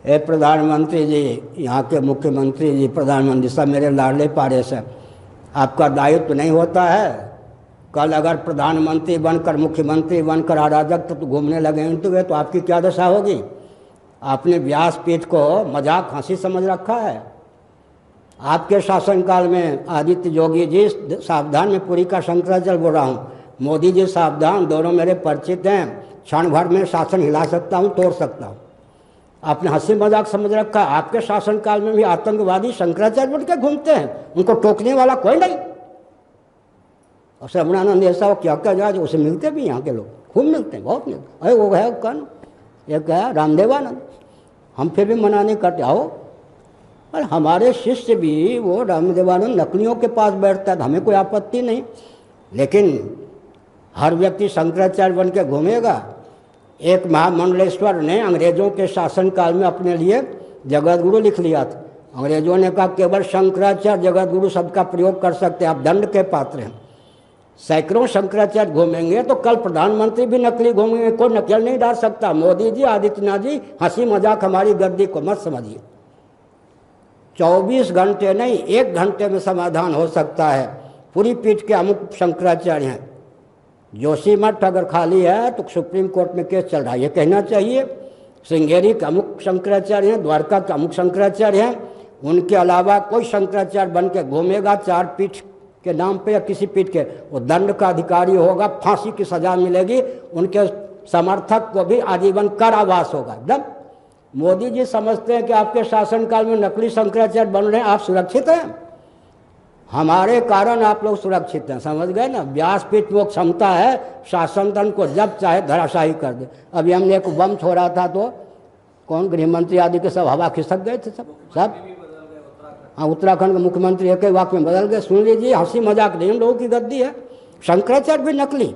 ए प्रधानमंत्री जी, यहाँ के मुख्यमंत्री जी, प्रधानमंत्री सब मेरे लाडले पारे से, आपका दायित्व तो नहीं होता है? कल अगर प्रधानमंत्री बनकर मुख्यमंत्री बनकर अराजक तो घूमने लगे तो आपकी क्या दशा होगी? आपने व्यासपीठ को मजाक हंसी समझ रखा है। आपके शासनकाल में आदित्य योगी जी सावधान, में पूरी का शंकराचार्य बोल रहा हूँ, मोदी जी सावधान, दोनों मेरे परिचित हैं, क्षण भर में शासन हिला सकता हूँ, तोड़ सकता हूँ। आपने हंसी मजाक समझ रखा। आपके शासनकाल में भी आतंकवादी शंकराचार्य बन के घूमते हैं, उनको टोकने वाला कोई नहीं। और श्रवणानंद ऐसा हो क्या क्या जाए, उसे मिलते भी यहाँ के लोग खूब मिलते हैं, बहुत मिलते। अरे वो है कौन, एक है रामदेवानंद, हम फिर भी मना नहीं करते, आओ। और हमारे शिष्य भी वो रामदेवानंद नकलियों के पास बैठता है, हमें कोई आपत्ति नहीं, लेकिन हर व्यक्ति शंकराचार्य बन के घूमेगा। एक महामंडलेश्वर ने अंग्रेजों के शासनकाल में अपने लिए जगत गुरु लिख लिया था। अंग्रेजों ने कहा केवल शंकराचार्य जगत गुरु शब्द का प्रयोग कर सकते हैं, आप दंड के पात्र हैं। सैकड़ों शंकराचार्य घूमेंगे तो कल प्रधानमंत्री भी नकली घूमेंगे, कोई नकल नहीं डाल सकता। मोदी जी, आदित्यनाथ जी, हंसी मजाक हमारी गद्दी को मत समझिए। 24 घंटे नहीं, 1 घंटे में समाधान हो सकता है। पूरी पीठ के अमुक शंकराचार्य हैं। जोशी मठ अगर खाली है तो सुप्रीम कोर्ट में केस चल रहा है, ये कहना चाहिए। श्रृंगेरी के अमुक शंकराचार्य हैं, द्वारका के अमुक शंकराचार्य हैं, उनके अलावा कोई शंकराचार्य बन के घूमेगा 4 पीठ के नाम पे या किसी पीठ के, वो दंड का अधिकारी होगा, फांसी की सजा मिलेगी, उनके समर्थक को भी आजीवन कारावास होगा एकदम। मोदी जी समझते हैं कि आपके शासनकाल में नकली शंकराचार्य बन रहे हैं, आप सुरक्षित हैं, हमारे कारण आप लोग सुरक्षित हैं, समझ गए ना। व्यासपीठ में क्षमता है शासन तंत्र को जब चाहे धराशायी कर दे। अभी हमने एक बम छोड़ा था तो कौन गृहमंत्री आदि के सब हवा खिसक गए थे, सब। हाँ, उत्तराखंड के मुख्यमंत्री एक ही वाक्य में बदल गए। सुन लीजिए, हंसी मजाक नहीं, लोगों की गद्दी है। शंकराचार्य भी नकली,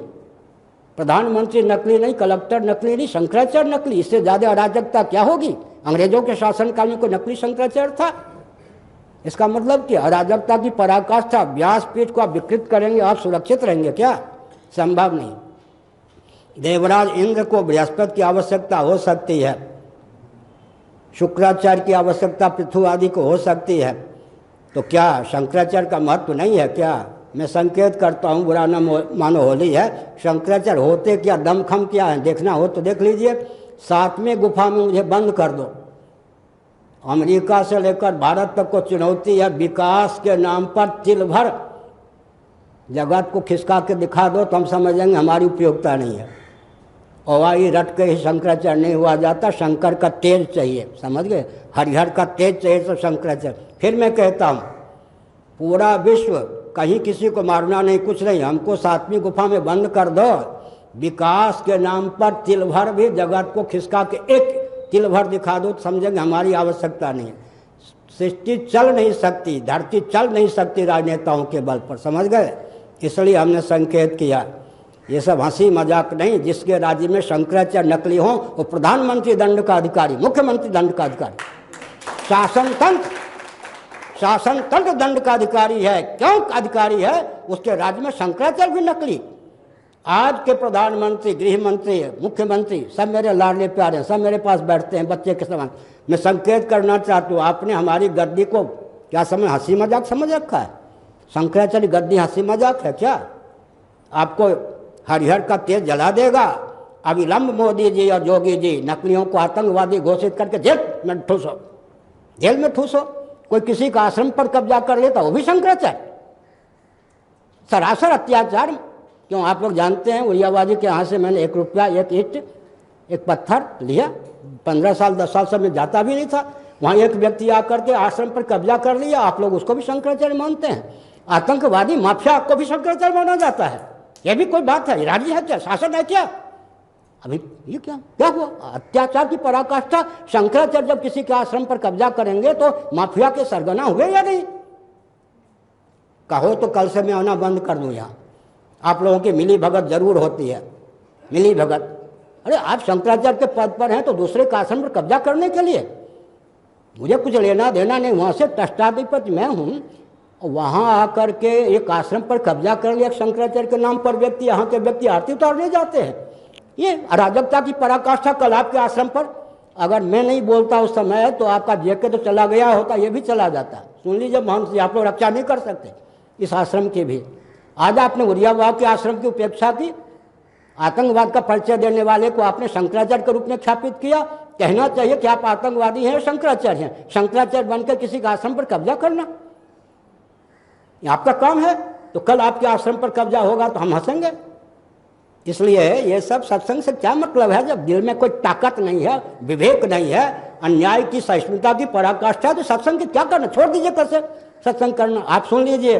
प्रधानमंत्री नकली नहीं, कलेक्टर नकली नहीं, शंकराचार्य नकली। इससे ज्यादा अराजकता क्या होगी? अंग्रेजों के शासनकाल में कोई नकली शंकराचार्य था? इसका मतलब कि अराजकता की पराकाष्ठा। व्यासपीठ को आप विकृत करेंगे, आप सुरक्षित रहेंगे क्या? संभव नहीं। देवराज इंद्र को बृहस्पति की आवश्यकता हो सकती है, शुक्राचार्य की आवश्यकता पृथु आदि को हो सकती है, तो क्या शंकराचार्य का महत्व नहीं है क्या? मैं संकेत करता हूँ, बुरा न मानो, होली है। शंकराचार्य होते क्या, दमखम क्या है, देखना हो तो देख लीजिए। 7वें गुफा में मुझे बंद कर दो। अमेरिका से लेकर भारत तक को चुनौती है, विकास के नाम पर तिल भर जगत को खिसका के दिखा दो तो हम समझेंगे हमारी उपयोगिता नहीं है। ओवाई रट के ही शंकराचार्य नहीं हुआ जाता, शंकर का तेज चाहिए, समझ गए। हरिहर का तेज चाहिए तो शंकराचार्य। फिर मैं कहता हूँ, पूरा विश्व, कहीं किसी को मारना नहीं, कुछ नहीं, हमको 7वीं गुफा में बंद कर दो। विकास के नाम पर तिल भर भी जगत को खिसका के एक तिल भर दिखा दो तो समझेंगे हमारी आवश्यकता नहीं है। सृष्टि चल नहीं सकती, धरती चल नहीं सकती राजनेताओं के बल पर, समझ गए। इसलिए हमने संकेत किया, ये सब हंसी मजाक नहीं। जिसके राज्य में शंकराचार्य नकली हो वो प्रधानमंत्री दंड का अधिकारी, मुख्यमंत्री दंड का अधिकारी, शासन तंत्र दंड का अधिकारी है। क्यों अधिकारी है? उसके राज्य में शंकराचार्य भी नकली। आज के प्रधानमंत्री, गृह मंत्री, मुख्यमंत्री सब मेरे लाडले प्यारे हैं, सब मेरे पास बैठते हैं बच्चे के समान। मैं संकेत करना चाहता हूँ, आपने हमारी गद्दी को क्या समझ, हंसी मजाक समझ रखा है? शंकराचार्य गद्दी हंसी मजाक है क्या? आपको हरिहर का तेज जला देगा। अविलंब मोदी जी और योगी जी नकलियों को आतंकवादी घोषित करके जेल में ठूसो, जेल में ठूसो। कोई किसी का आश्रम पर कब्जा कर लेता, वो भी शंकराचार्य। सरासर अत्याचार। क्यों? आप लोग जानते हैं, उड़ियाबाजी के यहाँ से मैंने 1 रुपया, 1 ईंट, 1 पत्थर लिया। 15 साल 10 साल से मैं जाता भी नहीं था। वहाँ एक व्यक्ति आकर के आश्रम पर कब्जा कर लिया, आप लोग उसको भी शंकराचार्य मानते हैं। आतंकवादी माफिया को भी शंकराचार्य माना जाता है। यह भी कोई बात है? राज्य है क्या, शासन है क्या? अभी ये क्या हुआ? अत्याचार की पराकाष्ठा। शंकराचार्य जब किसी के आश्रम पर कब्जा करेंगे तो माफिया के सरगना हुए या नहीं? कहो तो कल से मैं आना बंद कर दूं। यहाँ आप लोगों की मिली भगत जरूर होती है, मिली भगत। अरे आप शंकराचार्य के पद पर हैं तो दूसरे के आश्रम पर कब्जा करने के लिए मुझे कुछ लेना देना नहीं। वहाँ से टष्टाधिपति मैं हूँ, वहाँ आकर के एक आश्रम पर कब्जा कर लिया शंकराचार्य के नाम पर व्यक्ति, यहाँ के व्यक्ति आरती उतारने जाते हैं। ये अराजकता की पराकाष्ठा। कल आपके आश्रम पर अगर मैं नहीं बोलता उस समय तो आपका जेके तो चला गया होता, ये भी चला जाता। सुन लीजिए महंत जी, आप लोग रक्षा नहीं कर सकते इस आश्रम की भी। आज आपने उरियाबाग के आश्रम की उपेक्षा की, आतंकवाद का परिचय देने वाले को आपने शंकराचार्य के रूप में स्थापित किया। कहना चाहिए कि आप आतंकवादी हैं, शंकराचार्य हैं। शंकराचार्य बनकर किसी के आश्रम पर कब्जा करना ये आपका काम है, तो कल आपके आश्रम पर कब्जा होगा तो हम हंसेंगे। इसलिए ये सब सत्संग से क्या मतलब है? जब दिल में कोई ताकत नहीं है, विवेक नहीं है, अन्याय की सहिष्णुता की पराकाष्ठा, तो सत्संग की क्या करना? छोड़ दीजिए कैसे सत्संग करना। आप सुन लीजिए,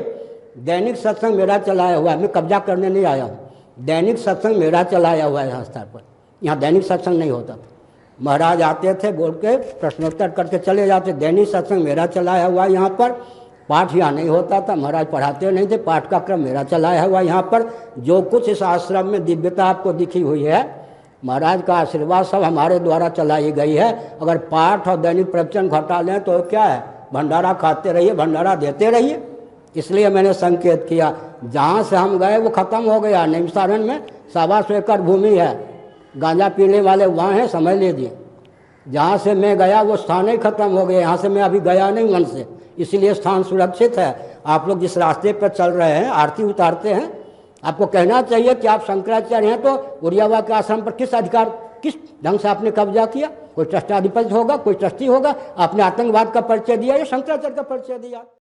दैनिक सत्संग मेरा चलाया हुआ है, मैं कब्जा करने नहीं आया हूँ। दैनिक सत्संग मेरा चलाया हुआ है यहाँ स्तर पर। यहाँ दैनिक सत्संग नहीं होता था, महाराज आते थे, बोल के प्रश्नोत्तर करके चले जाते। दैनिक सत्संग मेरा चलाया हुआ है यहाँ पर। पाठ यहाँ नहीं होता था, महाराज पढ़ाते नहीं थे, पाठ का क्रम मेरा चलाया हुआ यहाँ पर। जो कुछ इस आश्रम में दिव्यता आपको दिखी हुई है, महाराज का आशीर्वाद सब हमारे द्वारा चलाई गई है। अगर पाठ और दैनिक प्रवचन घटा लें तो क्या है? भंडारा खाते रहिए, भंडारा देते रहिए। इसलिए मैंने संकेत किया, जहाँ से हम गए वो ख़त्म हो गया। निमसारण में 125 एकड़ भूमि है, गांजा पीने वाले वहाँ हैं, समझ लीजिए। जहाँ से मैं गया वो स्थान ही खत्म हो गया। यहाँ से मैं अभी गया नहीं मन से, इसीलिए स्थान सुरक्षित है। आप लोग जिस रास्ते पर चल रहे हैं, आरती उतारते हैं, आपको कहना चाहिए कि आप शंकराचार्य हैं, तो उरियाबाग के आश्रम पर किस अधिकार, किस ढंग से आपने कब्जा किया? कोई ट्रस्टाधिपति होगा, कोई ट्रस्टी होगा। आपने आतंकवाद का परिचय दिया या शंकराचार्य का परिचय दिया?